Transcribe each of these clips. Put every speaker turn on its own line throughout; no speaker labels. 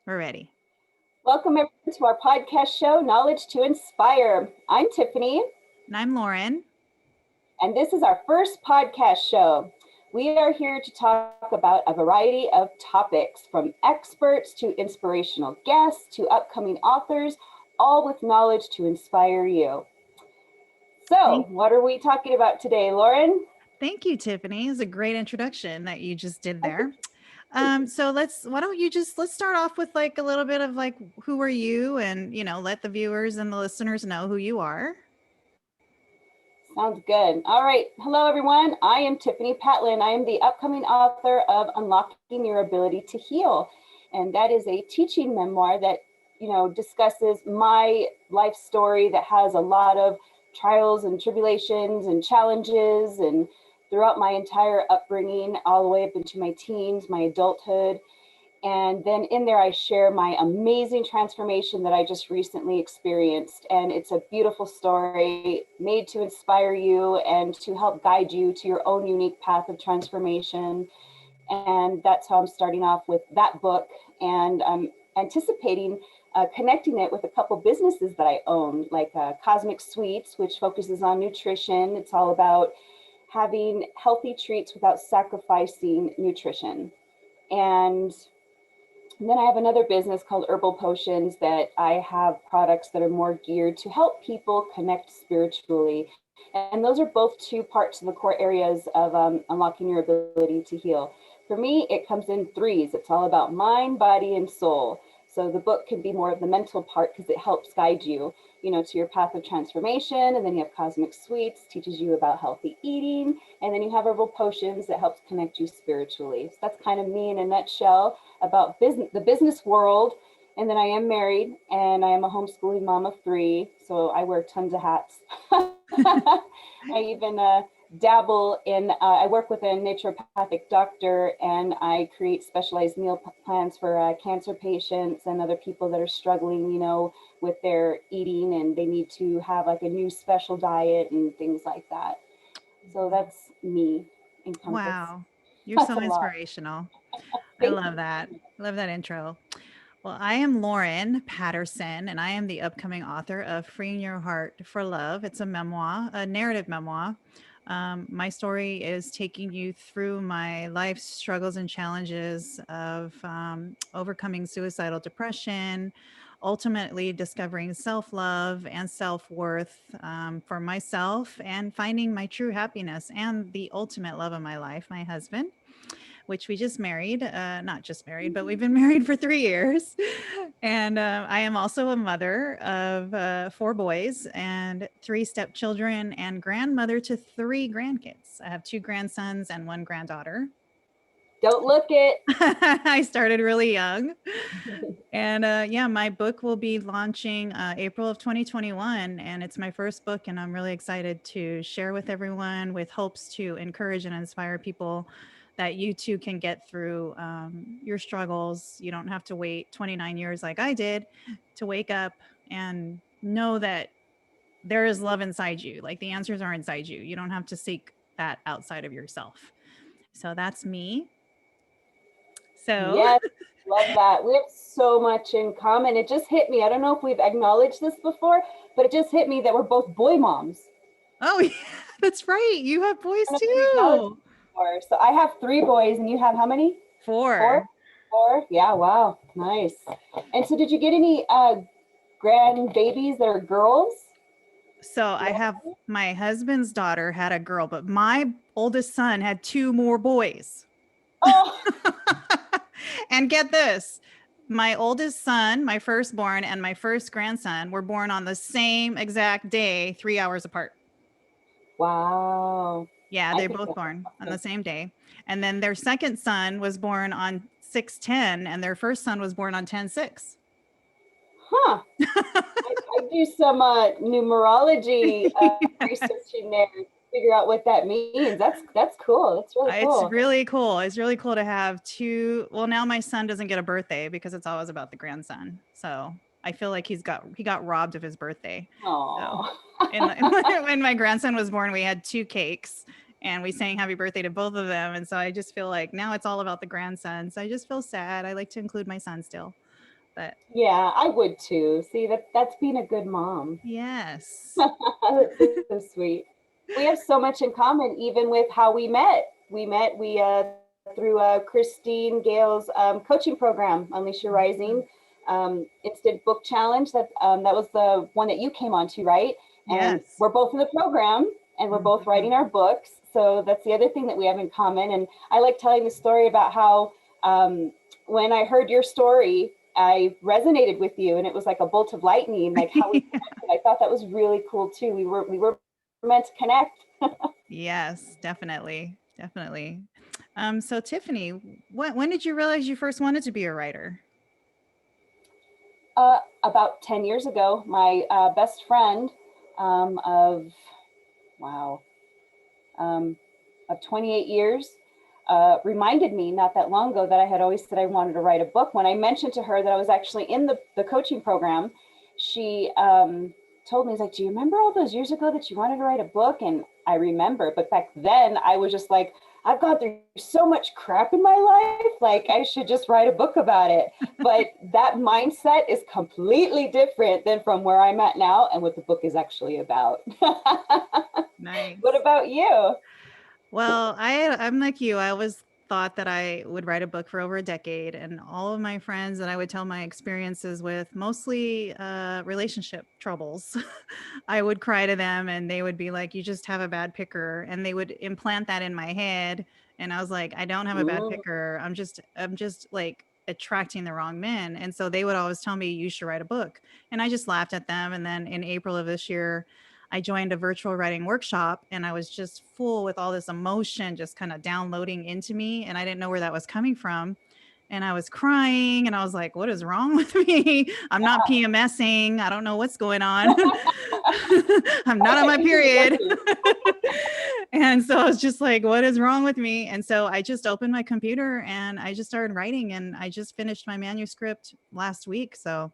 We're ready.
Welcome everyone to our podcast show, Knowledge to Inspire. I'm Tiffany,
And I'm Lauren.
and this is our first podcast show. We are here to talk about a variety of topics from experts to inspirational guests to upcoming authors, all with knowledge to inspire you. So,
Thank,
what are we talking about today, Lauren?
thank you, Tiffany. It's a great introduction that you just did
I think
there. So why don't you let's start off with like a little bit of like, who are you? And, let the viewers and the listeners know who you are.
sounds good. All right. Hello, everyone. I am Tiffany Patlin. I am the upcoming author of Unlocking Your Ability to Heal. And that is a teaching memoir that, discusses my life story that has a lot of trials and tribulations and challenges and throughout my entire upbringing, all the way up into my teens, my adulthood. And then in there, I share my amazing transformation that I just recently experienced. And it's a beautiful story made to inspire you and to help guide you to your own unique path of transformation. And that's how I'm starting off with that book. And I'm anticipating connecting it with a couple businesses that I own, like Cosmic Sweets, which focuses on nutrition. It's all about having healthy treats without sacrificing nutrition. And then I have another business called Herbal Potions that I have products that are more geared to help people connect spiritually. And those are both two parts of the core areas of unlocking your ability to heal. For me, it comes in threes. It's all about mind, body, and soul. So the book can be more of the mental part because it helps guide you, to your path of transformation. And then you have Cosmic Sweets, teaches you about healthy eating. And then you have Herbal Potions that helps connect you spiritually. So that's kind of me in a nutshell about the business world. And then I am married and I am a homeschooling mom of three. So I wear tons of hats. I even dabble in, I work with a naturopathic doctor and I create specialized meal plans for cancer patients and other people that are struggling, with their eating and they need to have like a new special diet and things like that. So that's me in Compass.
Wow. You're
That's
so
a lot.
inspirational. I
Thank
love
you.
that. I love that intro. Well, I am Lauren Patterson, and I am the upcoming author of Freeing Your Heart for Love. It's a memoir, a narrative memoir. My story is taking you through my life struggles and challenges of overcoming suicidal depression, ultimately discovering self love and self worth for myself, and finding my true happiness and the ultimate love of my life, my husband, which we just married, not just married, but we've been married for 3 years. And I am also a mother of 4 boys and 3 stepchildren and grandmother to 3 grandkids. I have 2 grandsons and 1 granddaughter.
Don't look it.
I started really young. And yeah, my book will be launching April of 2021. And it's my first book. And I'm really excited to share with everyone with hopes to encourage and inspire people that you too can get through your struggles. You don't have to wait 29 years like I did to wake up and know that there is love inside you. Like the answers are inside you. You don't have to seek that outside of yourself. So that's me. So
Yes, love that. We have so much in common. It just hit me. I don't know if we've acknowledged this before, but it just hit me that we're both boy moms.
oh, yeah, that's right. You have boys
I don't know if we've acknowledged
too.
this before. So I have three boys, and you have how many? Four?
4.
Four? Yeah, wow. Nice. And so, did you get any grandbabies that are girls?
So
Do you
I
have
have
any?
my husband's daughter had a girl, but my oldest son had 2 more boys.
Oh,
And get this, my oldest son, my firstborn, and my first grandson were born on the same exact day, 3 hours apart.
wow.
Yeah,
I
they're
think
both
that's
born on the
awesome.
same day. And then their second son was born on 6/10, and their first son was born on 10/6.
Huh. I do some numerology researching there to figure out what that means. That's cool. That's really
It's
cool.
really cool. It's really cool to have 2. Well, now my son doesn't get a birthday because it's always about the grandson. So I feel like he got robbed of his birthday. So
Oh,
when my grandson was born, we had 2 cakes and we sang happy birthday to both of them. And so I just feel like now it's all about the grandson. So I just feel sad. I like to include my son still. But
Yeah, I would too. See, that's being a good mom.
yes.
That's so sweet. We have so much in common, even with how we met. We met through Christine Gale's coaching program, Unleash Your
Mhm.
Rising Instant Book Challenge. That was the one that you came on to, right? And
Yes.
we're both in the program, and we're both writing
Mhm.
our books. So that's the other thing that we have in common. And I like telling the story about how when I heard your story, I resonated with you, and it was like a bolt of lightning, like how we connected. I thought that was really cool too. We were meant to connect.
Yes, definitely. Definitely. So Tiffany, when did you realize you first wanted to be a writer?
About 10 years ago, my best friend of wow um, of 28 years reminded me not that long ago that I had always said I wanted to write a book. When I mentioned to her that I was actually in the coaching program, she told me, "Is like, do you remember all those years ago that you wanted to write a book?" And I remember, but back then I was just like, I've gone through so much crap in my life, like I should just write a book about it. But that mindset is completely different than from where I'm at now and what the book is actually about. What
Nice.
about you?
Well, I'm like you. I always thought that I would write a book for over a decade, and all of my friends that I would tell my experiences with, mostly relationship troubles, I would cry to them, and they would be like, "You just have a bad picker," and they would implant that in my head, and I was like, "I don't have a bad
Mm.
picker. I'm just like attracting the wrong men," and so they would always tell me, "You should write a book," and I just laughed at them. And then in April of this year, I joined a virtual writing workshop, and I was just full with all this emotion just kind of downloading into me. And I didn't know where that was coming from. And I was crying, and I was like, what is wrong with me? I'm not PMSing. I don't know what's going on. I'm not on
I
my
can see it
period.
working.
And so I was just like, what is wrong with me? And so I just opened my computer and I just started writing, and I just finished my manuscript last week. So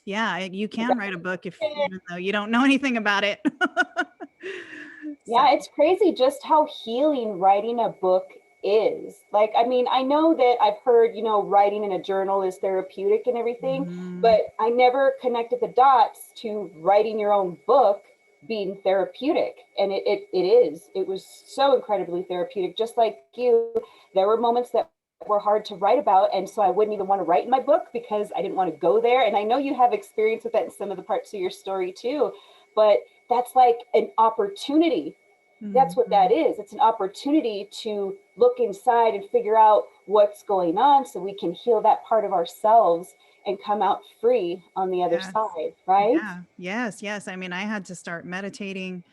yeah, you can write a book if even though you don't know anything about it. So,
Yeah, it's crazy just how healing writing a book is. Like, I mean, I know that I've heard, writing in a journal is therapeutic and everything,
mhm,
but I never connected the dots to writing your own book being therapeutic. And it is. It was so incredibly therapeutic. Just like you, there were moments that were hard to write about. And so I wouldn't even want to write in my book because I didn't want to go there. And I know you have experience with that in some of the parts of your story too. But that's like an opportunity. That's what that
mhm.
is. It's an opportunity to look inside and figure out what's going on so we can heal that part of ourselves and come out free on the other
Yes.
side, right?
Yeah. Yes, yes. I mean, I had to start meditating.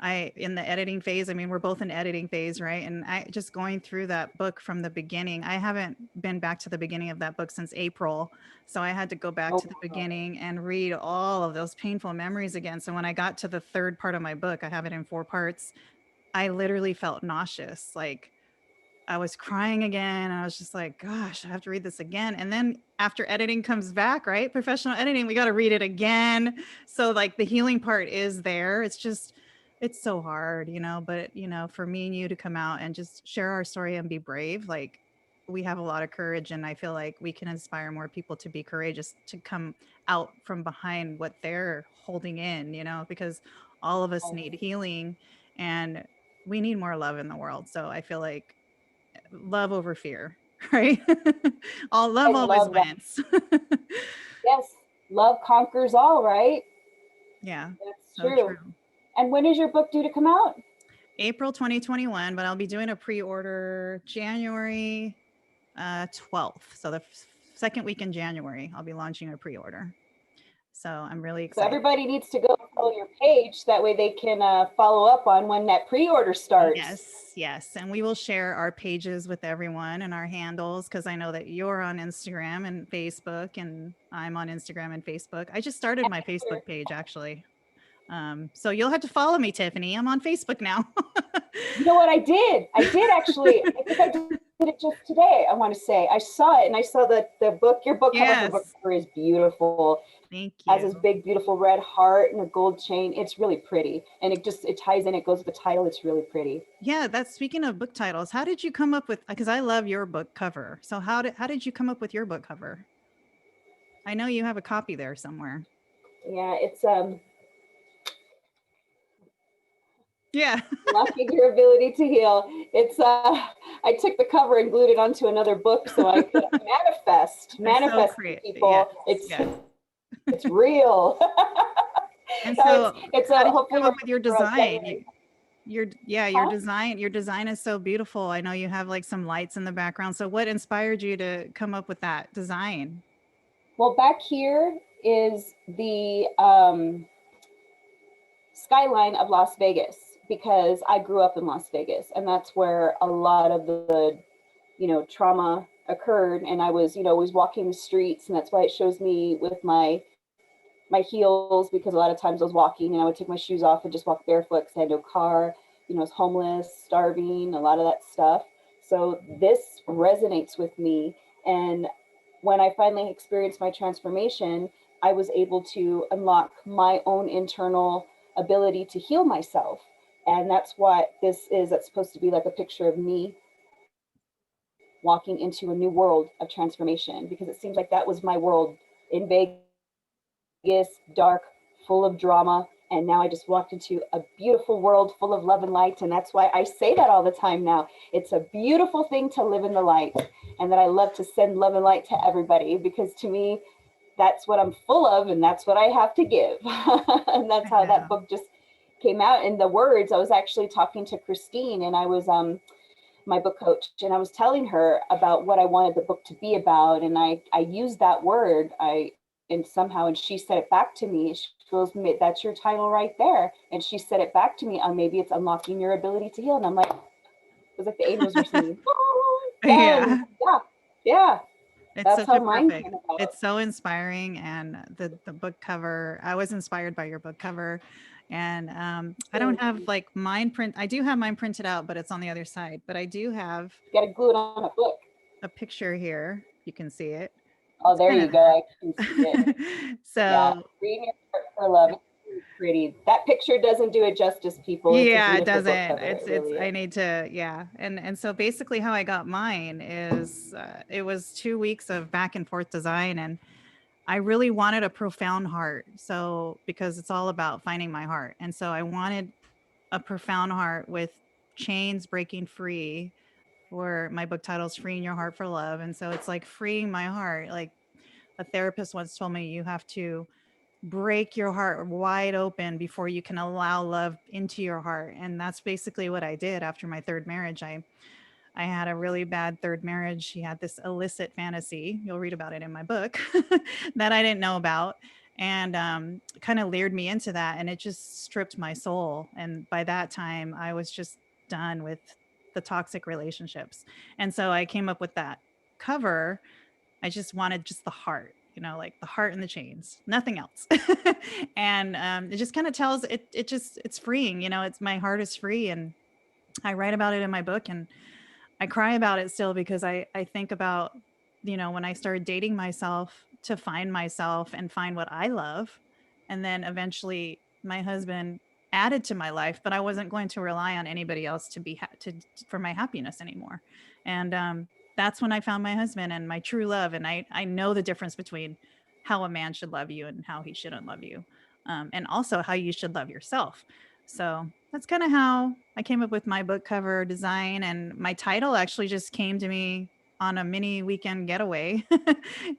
I in the editing phase, I mean, we're both in editing phase, right? And I just going through that book from the beginning. I haven't been back to the beginning of that book since April. So I had to go back
Oh,
to the beginning and read all of those painful memories again. So when I got to the third part of my book, I have it in four parts. I literally felt nauseous. Like I was crying again. I was just like, gosh, I have to read this again. And then after editing comes back, right? Professional editing, we got to read it again. So like the healing part is there. It's just it's so hard, but for me and you to come out and just share our story and be brave, like we have a lot of courage, and I feel like we can inspire more people to be courageous, to come out from behind what they're holding in, because all of us
yes.
need healing, and we need more love in the world. So I feel like love over fear, right? All
I
love always
love that.
wins.
Yes, love conquers all, right?
Yeah,
That's
so
true.
true.
And when is your book due to come out?
April 2021, but I'll be doing a pre-order January 12th. So the second week in January, I'll be launching a pre-order. So I'm really
So
excited.
everybody needs to go follow your page. That way they can follow up on when that pre-order starts.
Yes, yes. And we will share our pages with everyone and our handles, because I know that you're on Instagram and Facebook, and I'm on Instagram and Facebook. I just started my Facebook page actually. So you'll have to follow me, Tiffany. I'm on Facebook now.
You know what I did? I did actually. I think I did it just today. I want to say I saw it, and I saw the book. Your book cover. Her book
Yes.
cover is beautiful.
Thank
Has this
you.
big, beautiful red heart and a gold chain. It's really pretty, and it ties in. It goes with the title. It's really pretty.
Yeah, that's speaking of book titles. How did you come up with, because I love your book cover. So how did you come up with your book cover? I know you have a copy there somewhere.
Yeah, it's
Yeah.
Unlocking Your Ability to Heal. It's I took the cover and glued it onto another book so I could
It's so
manifest to
great. Yes.
people.
Yes.
It's real.
And
So
so
it's
how
a
did you
hopefully
come
we're
up with your
for a
design?
genuine, huh?
Your design is so beautiful. I know you have like some lights in the background. So what inspired you to come up with that design?
Well, back here is the skyline of Las Vegas because I grew up in Las Vegas, and that's where a lot of the trauma occurred. And I was always walking the streets, and that's why it shows me with my heels, because a lot of times I was walking and I would take my shoes off and just walk barefoot because I had no car. I was homeless, starving, a lot of that stuff. So this resonates with me. And when I finally experienced my transformation, I was able to unlock my own internal ability to heal myself. And that's what this is. That's supposed to be like a picture of me walking into a new world of transformation, because it seems like that was my world in Vegas, dark, full of drama. And now I just walked into a beautiful world full of love and light. And that's why I say that all the time now. It's a beautiful thing to live in the light, and that I love to send love and light to everybody, because to me, that's what I'm full of and that's what I have to give. And that's
I
how that
know.
book just came out. In the words, I was actually talking to Christine, and I was my book coach, and I was telling her about what I wanted the book to be about. And I used that word, and somehow, and she said it back to me. She goes, that's your title right there. And she said it back to me, maybe it's Unlocking Your Ability to Heal. And I'm like, it was like the angels were singing, oh, and
Yeah.
yeah, yeah,
It's
that's
such
how
a
mine
perfect.
came about.
It's so inspiring, and the book cover. I was inspired by your book cover, and I don't
Thank
have
you.
like mine print. I do have mine printed out, but it's on the other side. But I do have
Got to glue it on a book.
a picture here. You can see it.
Oh,
It's
there
kind
you
of
go. I can see it. Yeah,
so
Reading Your Heart for Love. It's really pretty. That picture doesn't do it justice, people. It's a
yeah, it
beautiful book
doesn't.
cover. It
It's
really
I
is.
need to yeah. And so basically how I got mine is it was 2 weeks of back and forth design, and I really wanted a profound heart. So, because it's all about finding my heart. And so I wanted a profound heart with chains breaking free, for my book titles Freeing Your Heart for Love. And so it's like freeing my heart. Like a therapist once told me, you have to break your heart wide open before you can allow love into your heart. And that's basically what I did after my third marriage. I had a really bad third marriage. She had this illicit fantasy. You'll read about it in my book that I didn't know about, and kind of lured me into that. And it just stripped my soul. And by that time, I was just done with the toxic relationships. And so I came up with that cover. I just wanted just the heart, like the heart and the chains, nothing else. And it just kind of tells it. It's freeing. It's my heart is free, and I write about it in my book, and I cry about it still because I think about, when I started dating myself to find myself and find what I love. And then eventually my husband added to my life, but I wasn't going to rely on anybody else to be for my happiness anymore. And that's when I found my husband and my true love. And I know the difference between how a man should love you and how he shouldn't love you, and also how you should love yourself. So that's kind of how I came up with my book cover design, and my title actually just came to me on a mini weekend getaway.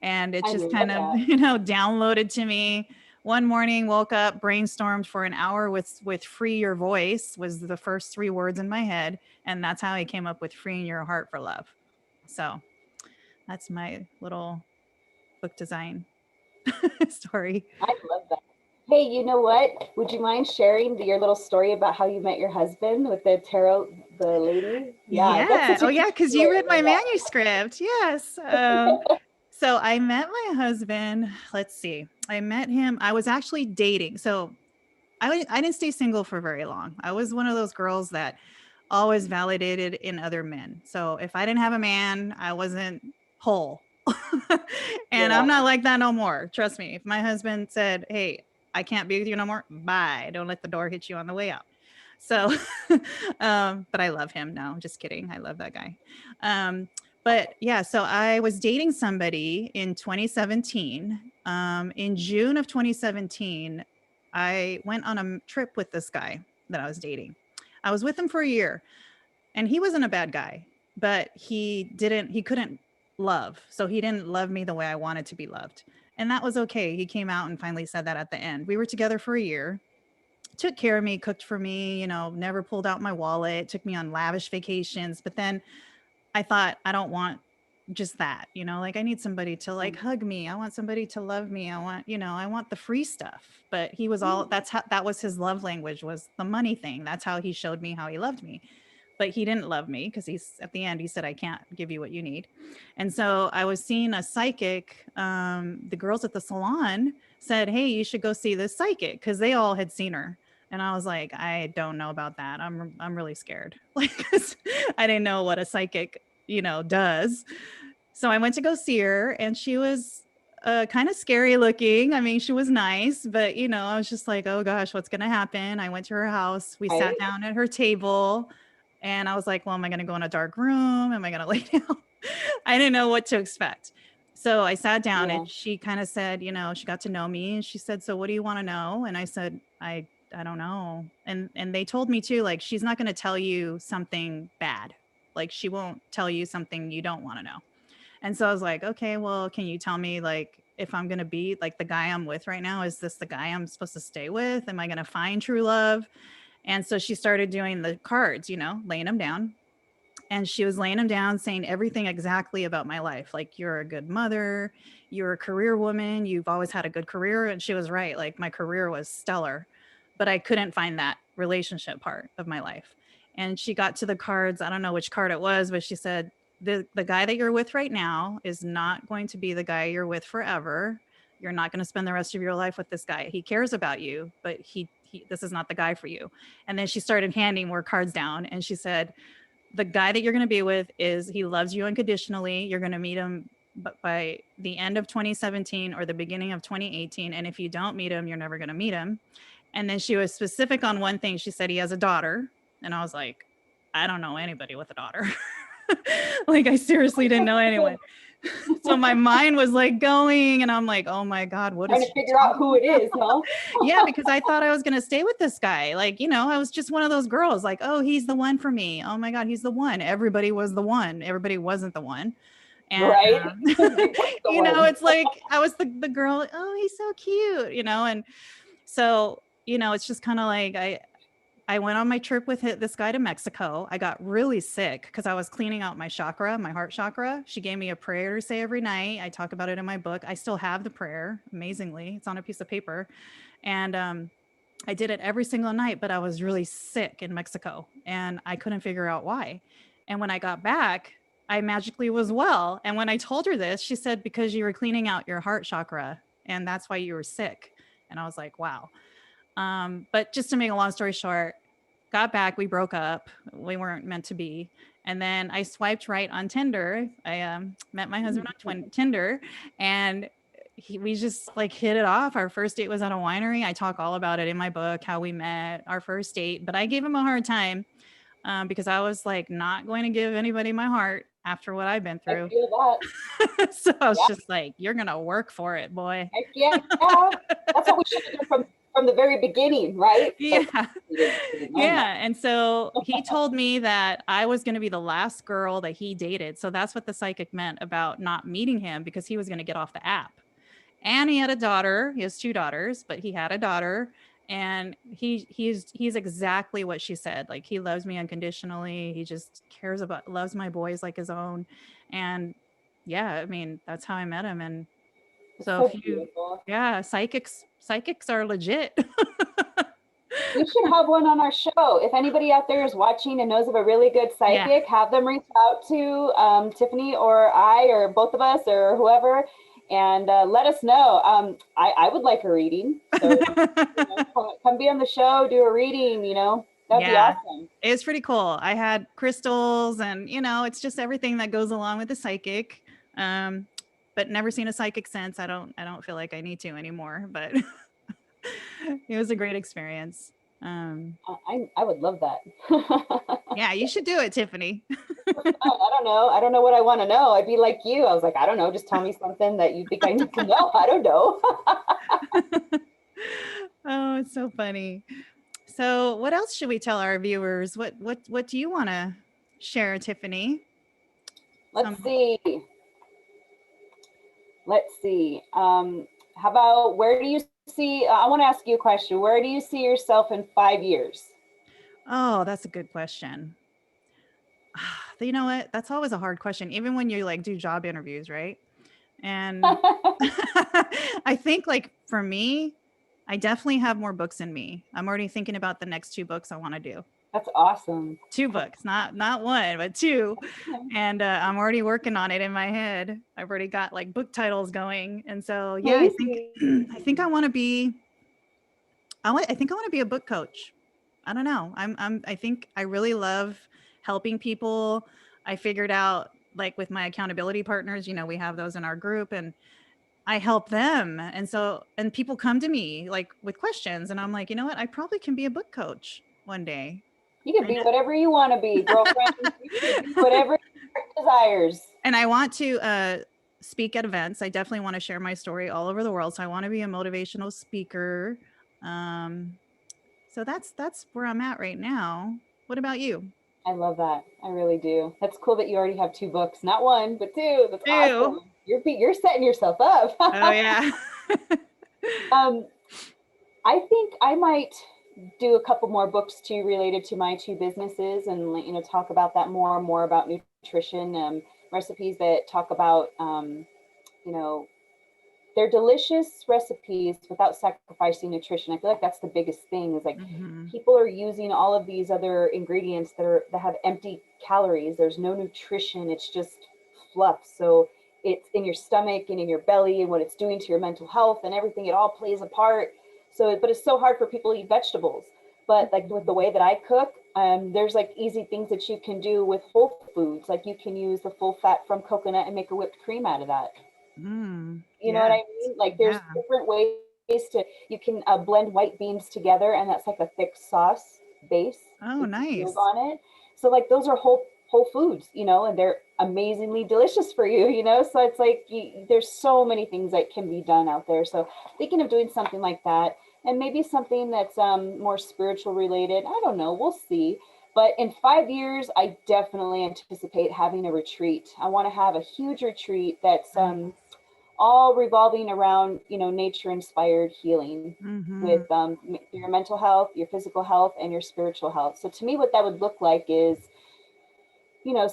And it
I
just
love
kind of,
that.
downloaded to me one morning, woke up, brainstormed for an hour with Free Your Voice was the first 3 words in my head, and that's how I came up with Freeing Your Heart for Love. So, that's my little book design story.
I love that. Hey, you know what? Would you mind sharing your little story about how you met your husband with the tarot, the lady? Yeah, that's
Yeah.
such
Oh,
a
yeah,
cute
because you
story.
read
I
my
love that.
manuscript. Yes. So I met my husband. Let's see. I met him. I was actually dating. So I didn't stay single for very long. I was one of those girls that always validated in other men. So if I didn't have a man, I wasn't whole. And I'm
Yeah.
not like that no more. Trust me. If my husband said, "Hey, I can't be with you no more," bye. Don't let the door hit you on the way out. So, but I love him. No, I'm just kidding. I love that guy. Um, but yeah, so I was dating somebody in 2017, In June of 2017, I went on a trip with this guy that I was dating. I was with him for a year, and he wasn't a bad guy, but he couldn't love. So he didn't love me the way I wanted to be loved. And that was okay. He came out and finally said that at the end. We were together for a year, took care of me, cooked for me, never pulled out my wallet, took me on lavish vacations. But then I thought, I don't want just that, like I need somebody to like hug me. I want somebody to love me. I want the free stuff. But he was all, that was his love language, was the money thing. That's how he showed me how he loved me. But he didn't love me because at the end, he said, I can't give you what you need. And so I was seeing a psychic. The girls at the salon said, hey, you should go see this psychic, because they all had seen her. And I was like, I don't know about that. I'm really scared. Like, I didn't know what a psychic, does. So I went to go see her, and she was kind of scary looking. I mean, she was nice, but I was just like, oh gosh, what's going to happen? I went to her house. We sat down at her table, and I was like, well, am I going to go in a dark room? Am I going to lay down? I didn't know what to expect. So I sat down, and she kind of said, she got to know me, and she said, so what do you want to know? And I said, I don't know. And they told me too, like, she's not going to tell you something bad. Like, she won't tell you something you don't want to know. And so I was like, okay, well, can you tell me, like, if I'm going to be like the guy I'm with right now, is this the guy I'm supposed to stay with? Am I going to find true love? And so she started doing the cards, laying them down. And she was laying them down, saying everything exactly about my life. Like, you're a good mother, you're a career woman, you've always had a good career. And she was right. Like, my career was stellar, but I couldn't find that relationship part of my life. And she got to the cards. I don't know which card it was, but she said, the guy that you're with right now is not going to be the guy you're with forever. You're not going to spend the rest of your life with this guy. He cares about you, but this is not the guy for you. And then she started handing more cards down, and she said, the guy that you're going to be with he loves you unconditionally. You're going to meet him by the end of 2017 or the beginning of 2018. And if you don't meet him, you're never going to meet him. And then she was specific on one thing. She said he has a daughter. And I was like, I don't know anybody with a daughter. Like, I seriously didn't know anyone. So my mind was like going, and I'm like, oh my God, what is
trying to figure out who it is, huh?
Yeah, because I thought I was going to stay with this guy. Like, I was just one of those girls, like, oh, he's the one for me. Oh my God, he's the one. Everybody was the one. Everybody wasn't the one. And,
right.
It's like, I was the girl, oh, he's so cute, and so, it's just kind of like, I went on my trip with this guy to Mexico. I got really sick because I was cleaning out my chakra, my heart chakra. She gave me a prayer to say every night. I talk about it in my book. I still have the prayer, amazingly. It's on a piece of paper. And I did it every single night, but I was really sick in Mexico, and I couldn't figure out why. And when I got back, I magically was well. And when I told her this, she said, because you were cleaning out your heart chakra, and that's why you were sick. And I was like, wow. But just to make a long story short, got back, we broke up. We weren't meant to be. And then I swiped right on Tinder. I met my husband on Tinder, and we just like hit it off. Our first date was at a winery. I talk all about it in my book, how we met, our first date, but I gave him a hard time because I was like not going to give anybody my heart after what I've been through.
I feel that.
So I was just like, you're going to work for it, boy.
Yeah. That's what we should have done from the very beginning, right?
Yeah. Yeah. And so he told me that I was going to be the last girl that he dated. So that's what the psychic meant about not meeting him, because he was going to get off the app. And he had a daughter. He has 2 daughters, but he had a daughter, and he's exactly what she said. Like, he loves me unconditionally. He just loves my boys like his own. And yeah, I mean, that's how I met him. And so psychics are legit.
We should have one on our show. If anybody out there is watching and knows of a really good psychic, have them reach out to Tiffany or I, or both of us, or whoever, and let us know. I would like a reading. So come be on the show, do a reading, that'd be awesome.
It's pretty cool. I had crystals, and it's just everything that goes along with the psychic. But never seen a psychic since. I don't feel like I need to anymore, but it was a great experience.
I would love that.
Yeah, you should do it, Tiffany.
I don't know. I don't know what I want to know. I'd be like you. I was like, I don't know. Just tell me something that you think I need to know. I don't know.
Oh, it's so funny. So, what else should we tell our viewers? What do you want to share, Tiffany?
Let's see. Let's see. How about where do you see? I want to ask you a question. Where do you see yourself in 5 years?
Oh, that's a good question. You know what? That's always a hard question, even when you like do job interviews, right? And I think like for me, I definitely have more books in me. I'm already thinking about the next 2 books I want to do.
That's awesome.
2 books, not one, but 2. And I'm already working on it in my head. I've already got like book titles going. And so yeah, I think I think I want to be I think I want to be a book coach. I don't know. I think I really love helping people. I figured out like with my accountability partners, we have those in our group, and I help them. And so, and people come to me like with questions, and I'm like, you know what? I probably can be a book coach one day.
You can be whatever you want to be, girlfriend. You can be whatever your desires.
And I want to speak at events. I definitely want to share my story all over the world. So I want to be a motivational speaker. So that's where I'm at right now. What about you?
I love that. I really do. That's cool that you already have 2 books, not one, but 2. That's
2.
awesome. You're setting yourself up.
Oh yeah.
I think I might do a couple more books too related to my 2 businesses, and talk about that more about nutrition, recipes that talk about you know they're delicious recipes without sacrificing nutrition. I feel like that's the biggest thing is like people are using all of these other ingredients that have empty calories. There's no nutrition. It's just fluff. So it's in your stomach and in your belly and what it's doing to your mental health and everything. It all plays a part. So, but it's so hard for people to eat vegetables. But like with the way that I cook, there's like easy things that you can do with whole foods. Like you can use the full fat from coconut and make a whipped cream out of that. You know what I mean? Like there's different ways you can blend white beans together, and that's like a thick sauce base.
Oh, nice.
On it. So like those are whole foods, and they're amazingly delicious for you, So it's like there's so many things that can be done out there. So thinking of doing something like that, and maybe something that's more spiritual related. I don't know. We'll see. But in 5 years, I definitely anticipate having a retreat. I want to have a huge retreat that's all revolving around, nature inspired healing with your mental health, your physical health, and your spiritual health. So to me, what that would look like is,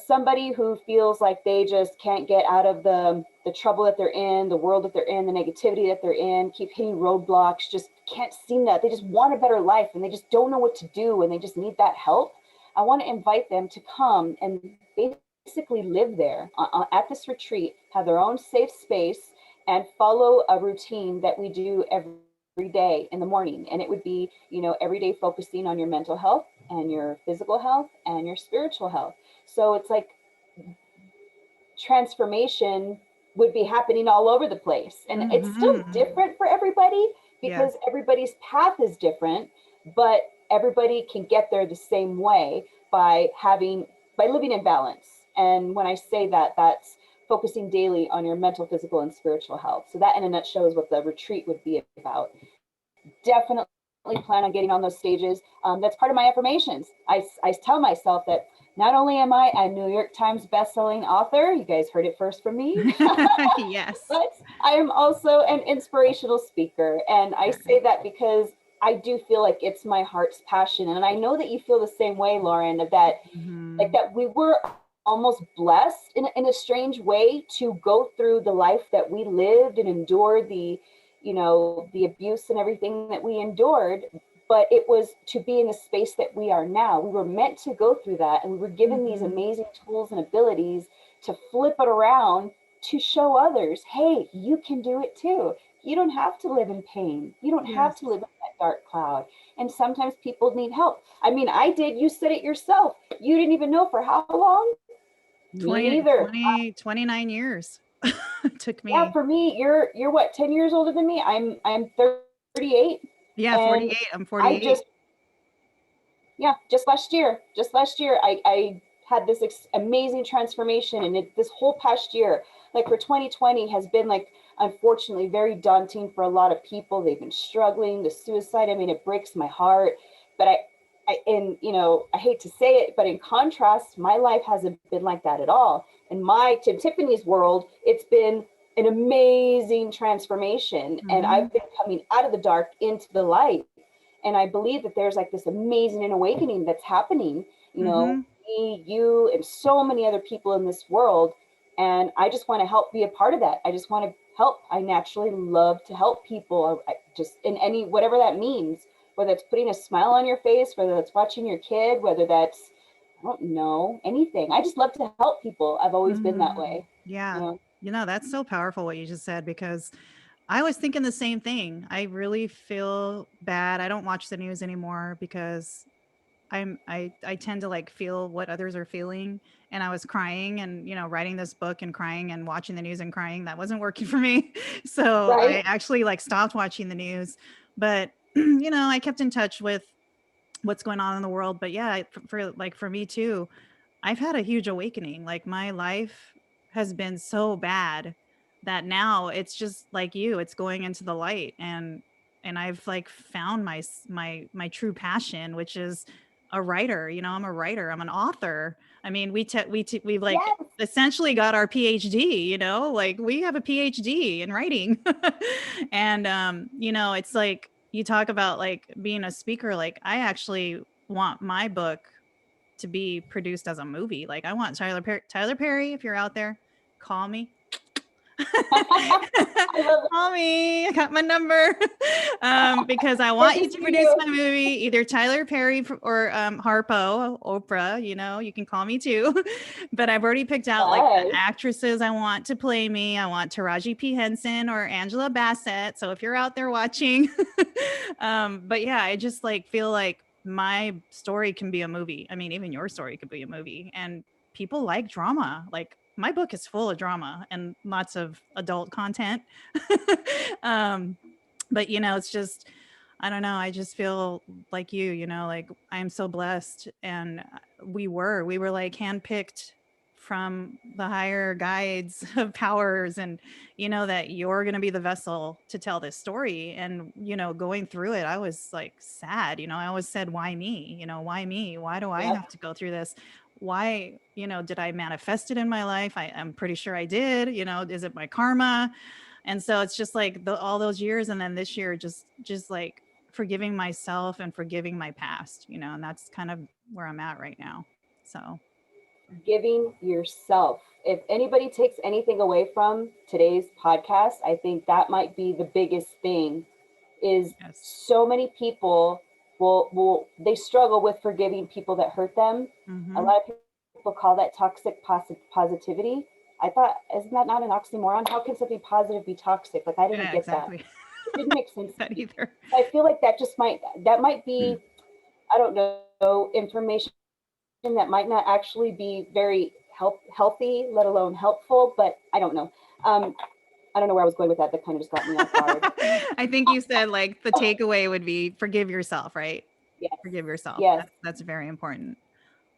somebody who feels like they just can't get out of the trouble that they're in, the world that they're in, the negativity that they're in, keep hitting roadblocks, just can't seem that. They just want a better life and they just don't know what to do and they just need that help. I want to invite them to come and basically live there at this retreat, have their own safe space, and follow a routine that we do every day in the morning. And it would be, every day focusing on your mental health and your physical health and your spiritual health. So it's like transformation would be happening all over the place. And it's still different for everybody because everybody's path is different, but everybody can get there the same way by living in balance. And when I say that, that's focusing daily on your mental, physical, and spiritual health. So that in a nutshell is what the retreat would be about. Definitely plan on getting on those stages. That's part of my affirmations. I tell myself that not only am I a New York Times bestselling author, you guys heard it first from me.
Yes.
But I am also an inspirational speaker. And I say that because I do feel like it's my heart's passion. And I know that you feel the same way, Lauren, that like that we were almost blessed in a strange way to go through the life that we lived and endure the abuse and everything that we endured, but it was to be in the space that we are now. We were meant to go through that, and we were given these amazing tools and abilities to flip it around to show others, hey, you can do it too. You don't have to live in pain. You don't have to live in that dark cloud. And sometimes people need help. I mean, I did. You said it yourself. You didn't even know for how long?
29 years. Took me.
Yeah, for me, you're what, 10 years older than me? I'm 38.
Yeah, 48. I'm 48.
Yeah, just last year, I had this amazing transformation, and this whole past year, like for 2020 has been like, unfortunately, very daunting for a lot of people. They've been struggling, the suicide. I mean, it breaks my heart, but and you know, I hate to say it, but in contrast, my life hasn't been like that at all. In to Tiffany's world, it's been an amazing transformation, and
Mm-hmm.
I've been coming out of the dark into the light. And I believe that there's like this amazing awakening that's happening, you know,
Mm-hmm.
me, you, and so many other people in this world. And I just want to help be a part of that. I just want to help. I naturally love to help people. I just in any, whatever that means, whether it's putting a smile on your face, whether that's watching your kid, whether that's, I don't know, anything. I just love to help people. I've always been that
Mm-hmm.
way, you
Yeah.
know.
That's so powerful what you just said, because I was thinking the same thing. I really feel bad. I don't watch the news anymore because I tend to like feel what others are feeling, and I was crying and writing this book and crying and watching the news and crying. That wasn't working for me. So
Right?
I actually like stopped watching the news, but I kept in touch with what's going on in the world. But yeah, for me too, I've had a huge awakening. Like my life has been so bad that now it's just like it's going into the light, and I've like found my true passion, which is a writer. I'm a writer. I'm an author. I mean, we've like
Yes.
essentially got our PhD, like we have a PhD in writing. And it's like you talk about like being a speaker, like I actually want my book to be produced as a movie. Like I want Tyler Perry, if you're out there, call me.
I love
Call me. I got my number. Because I want you
working
to
for
produce
you.
my movie, either Tyler Perry or Harpo, Oprah. You can call me too. But I've already picked out like the
Yes.
actresses I want to play me. I want Taraji P. Henson or Angela Bassett. So if you're out there watching, but yeah, I just like feel like my story can be a movie. I mean, even your story could be a movie, and people like drama. Like my book is full of drama and lots of adult content. um, but it's just, I don't know. I just feel like like I'm so blessed, and we were like handpicked from the higher guides of powers, and that you're going to be the vessel to tell this story. And going through it, I was like sad. I always said, why me? Why me? Why do I
Yep.
have to go through this? Why, did I manifest it in my life? I'm pretty sure I did. Is it my karma? And so it's just like all those years, and then this year, just like forgiving myself and forgiving my past, and that's kind of where I'm at right now. So
Giving yourself. If anybody takes anything away from today's podcast, I think that might be the biggest thing is
yes.
so many people will they struggle with forgiving people that hurt them. A
Mm-hmm.
lot of people call that toxic positivity. I thought, isn't that not an oxymoron? How can something positive be toxic? Like I didn't
Yeah,
get that.
exactly.
It didn't make sense to
That
me.
either.
So I feel like that might be, I don't know, information that might not actually be very healthy, let alone helpful. But I don't know. I don't know where I was going with that. That kind of just got me off guard.
I think you said like the takeaway would be forgive yourself, right?
Yes,
Forgive yourself.
yes,
That's very important.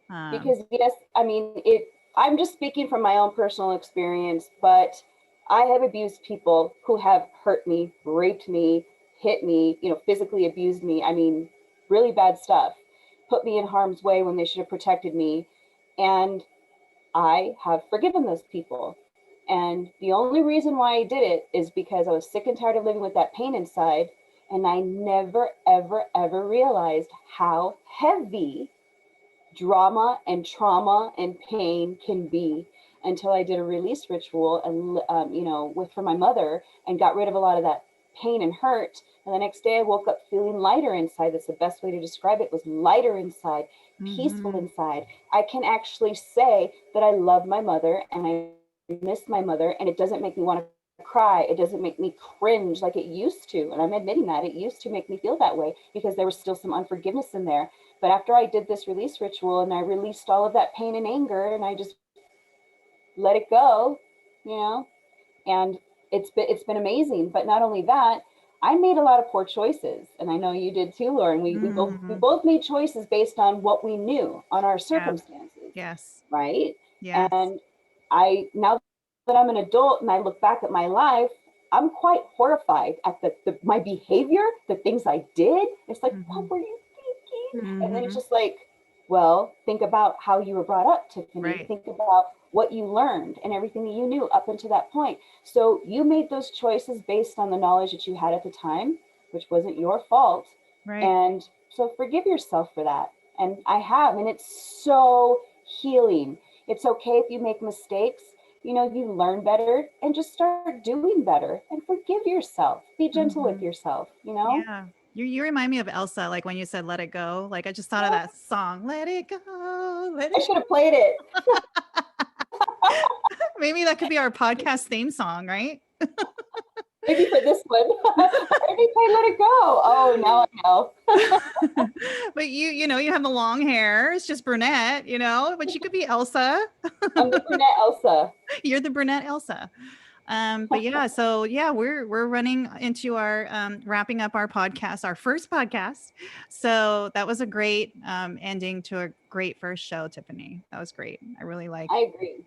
Um,
because yes, I mean it. I'm just speaking from my own personal experience, but I have abused people who have hurt me, raped me, hit me, physically abused me. I mean, really bad stuff. Put me in harm's way when they should have protected me, and I have forgiven those people. And the only reason why I did it is because I was sick and tired of living with that pain inside. And I never, ever, ever realized how heavy drama and trauma and pain can be until I did a release ritual and, for my mother and got rid of a lot of that pain and hurt. And the next day I woke up feeling lighter inside. That's the best way to describe it, was lighter inside, peaceful
mhm.
inside. I can actually say that I love my mother and I miss my mother, and it doesn't make me want to cry. It doesn't make me cringe like it used to. And I'm admitting that it used to make me feel that way because there was still some unforgiveness in there. But after I did this release ritual and I released all of that pain and anger and I just let it go, you know, and it's been amazing. But not only that, I made a lot of poor choices, and I know you did too, Lauren. We
Mhm.
both made choices based on what we knew, on our
Yeah.
circumstances,
Yes.
right?
Yes.
And I now that I'm an adult and I look back at my life, I'm quite horrified at my behavior, the things I did. It's like, what
Mhm.
were you thinking? And then it's
Mhm.
just like, well, think about how you were brought up, Tiffany.
Right.
Think about what you learned and everything that you knew up until that point. So you made those choices based on the knowledge that you had at the time, which wasn't your fault.
Right.
And so forgive yourself for that. And I have, and it's so healing. It's okay if you make mistakes. You learn better and just start doing better and forgive yourself. Be gentle with
Mhm.
yourself.
Yeah. You remind me of Elsa, like when you said let it go. Like I just thought of that song, let it go, let
I
it
should have played it.
Maybe that could be our podcast theme song, right?
Maybe for this one. Why did he play Let It Go? Oh, now I know.
But you have the long hair. It's just brunette, but you could be Elsa.
I'm the brunette Elsa.
You're the brunette Elsa. But yeah, so yeah, we're running into our wrapping up our podcast, our first podcast. So that was a great ending to a great first show, Tiffany. That was great. I
I agree.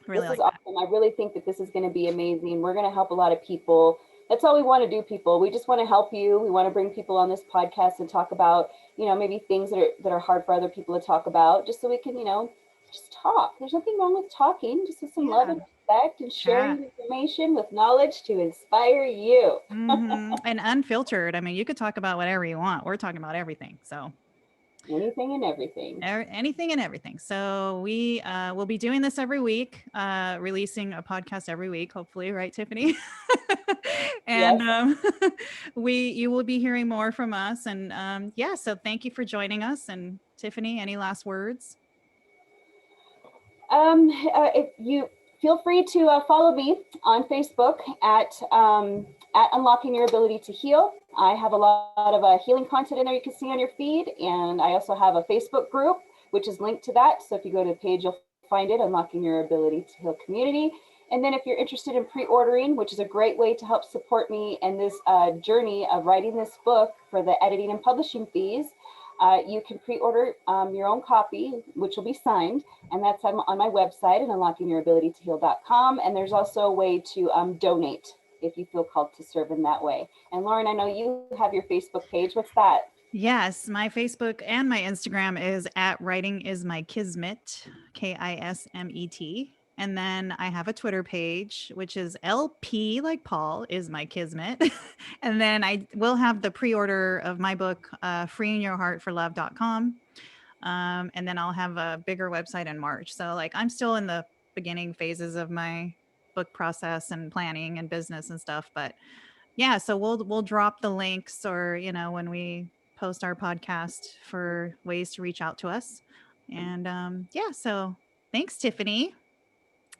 really
This is
like that.
awesome. I really think that this is going to be amazing. We're going to help a lot of people. That's all we want to do, people. We just want to help you. We want to bring people on this podcast and talk about, maybe things that are hard for other people to talk about, just so we can, just talk. There's nothing wrong with talking, just with some love
Yeah,
and respect and
chat.
sharing information with knowledge to inspire you.
And unfiltered. I mean, you could talk about whatever you want. We're talking about everything. So
Anything and everything.
anything and everything. So we will be doing this every week, releasing a podcast every week, hopefully, right, Tiffany? And
Yes.
you will be hearing more from us. And yeah, so thank you for joining us. And Tiffany, any last words?
If you feel free to follow me on Facebook at Unlocking Your Ability to Heal. I have a lot of healing content in there you can see on your feed, and I also have a Facebook group which is linked to that. So if you go to the page, you'll find it, Unlocking Your Ability to Heal Community. And then if you're interested in pre-ordering, which is a great way to help support me in this journey of writing this book for the editing and publishing fees, you can pre-order your own copy, which will be signed, and that's on my website at unlockingyourabilitytoheal.com. And there's also a way to donate if you feel called to serve in that way. And Lauren, I know you have your Facebook page. What's that?
Yes, my Facebook and my Instagram is at Writing is My Kismet, Kismet. And then I have a Twitter page, which is LP, like Paul, is my Kismet. And then I will have the pre order of my book, freeingyourheartforlove.com. And then I'll have a bigger website in March. So, like, I'm still in the beginning phases of my book process and planning and business and stuff. But yeah, so we'll drop the links or, when we post our podcast for ways to reach out to us. And yeah, so thanks, Tiffany.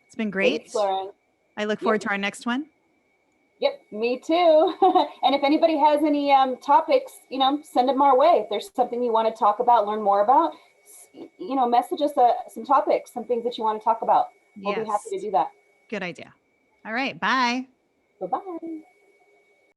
It's been
Thanks,
great.
Lauren.
I look forward
Yep.
to our next one.
Yep, me too. And if anybody has any topics, send them our way. If there's something you want to talk about, learn more about, message us some topics, some things that you want to talk about. We'll be happy to
Yes.
do that.
Good idea. All right. Bye.
Bye-bye.